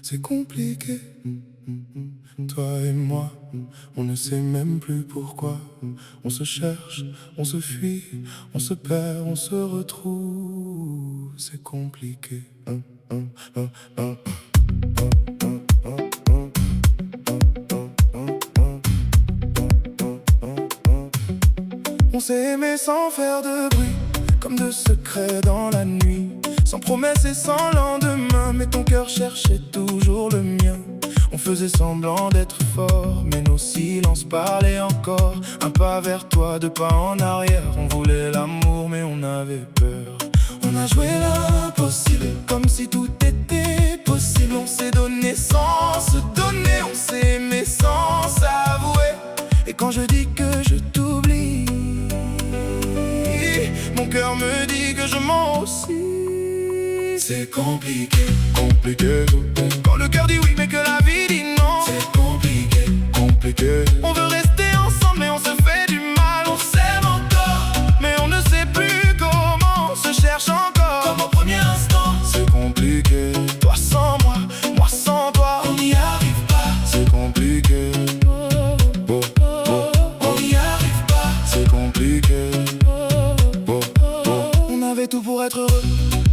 C'est compliqué, toi et moi, on ne sait même plus pourquoi. On se cherche, on se fuit, on se perd, on se retrouve. C'est compliqué. On s'est aimé sans faire de bruit, comme de secrets dans la nuit, sans promesse et sans lendemain, mais ton cœur cherchait toujours le mien. On faisait semblant d'être fort, mais nos silences parlaient encore. Un pas vers toi, deux pas en arrière. On voulait l'amour, mais on avait peur. On a joué l'impossible, comme si tout était possible. On s'est donné sans se donner, on s'est aimé sans s'avouer. Et quand je dis que je t'oublie, mon cœur me dit que je mens aussi. C'est compliqué, compliqué. Quand le cœur dit oui mais que la vie dit non, c'est compliqué, compliqué. On veut rester ensemble mais on se fait du mal. On s'aime encore mais on ne sait plus comment. On se cherche encore comme au premier instant. C'est compliqué, toi sans moi, moi sans toi. On n'y arrive pas, c'est compliqué. On n'y arrive pas, c'est compliqué. On avait tout pour être heureux,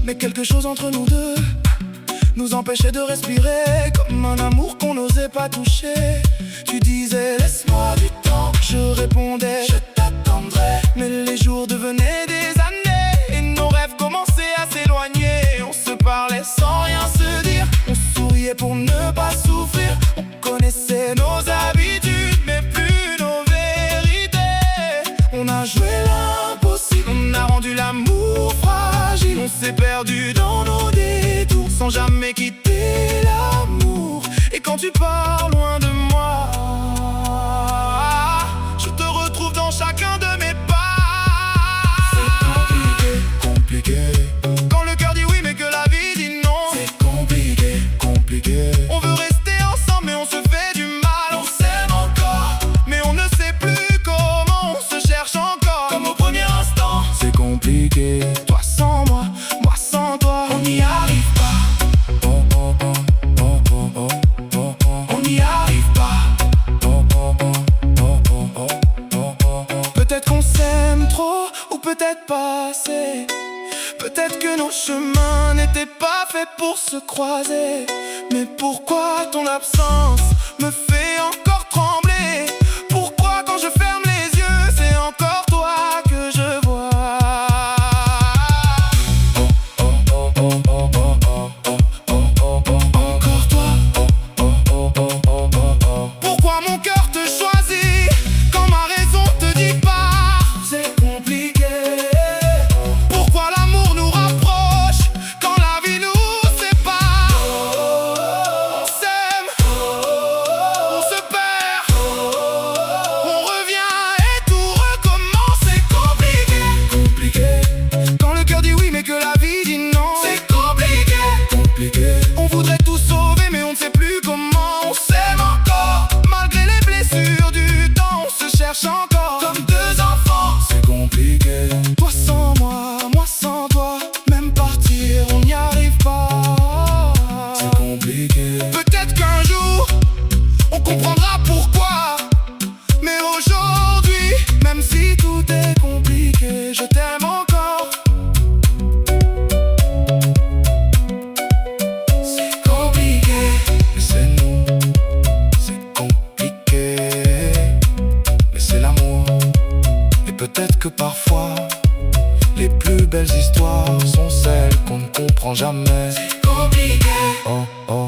mais quelque chose entre nous deux nous empêchait de respirer, comme un amour qu'on n'osait pas toucher. Tu disais laisse-moi du temps, je répondais je t'attendrai. Mais les jours devenaient des années et nos rêves commençaient à s'éloigner. On se parlait sans rien se dire, on souriait pour ne pas souffrir. On connaissait nos habitudes mais plus nos vérités. On a joué l'impossible, on a rendu l'amour fragile. On s'est perdu dans nos détours sans jamais quitter l'amour. Et quand tu pars loin de moi, je te retrouve dans chacun de mes pas. C'est compliqué, compliqué. Quand le cœur dit oui mais que la vie dit non, c'est compliqué, compliqué. On veut rester ensemble mais on se fait du mal. On s'aime encore mais on ne sait plus comment. On se cherche encore comme au premier instant. C'est compliqué, toi sans moi, moi sans toi. On n'y arrive pas. On n'y arrive pas. Peut-être qu'on s'aime trop ou peut-être pas assez. Peut-être que nos chemins n'étaient pas faits pour se croiser. Mais pourquoi ton absence me fait encore trembler? Pourquoi quand je ferme les yeux c'est encore toi que je vois? Encore toi. Pourquoi mon cœur te choisit quand ma raison te dit pas? C'est compliqué. Pourquoi l'amour nous rapproche quand la vie nous sépare? On s'aime, on se perd, on revient et tout recommence. C'est compliqué, compliqué. Quand le cœur dit oui mais que la vie dit non, c'est compliqué, compliqué. On voudrait tout sauver mais on ne sait plus comment. On s'aime encore malgré les blessures du temps. On se cherche encore comme deux enfants. C'est compliqué, toi sans moi, moi sans toi. Même partir on n'y arrive pas. C'est compliqué. Peut-être qu'un jour on comprendra pourquoi. Mais aujourd'hui, même si tout est compliqué, je t'aime encore. C'est compliqué, mais c'est nous. C'est compliqué, mais c'est l'amour. Et peut-être que parfois les plus belles histoires sont celles qu'on ne comprend jamais. C'est compliqué. Oh, oh.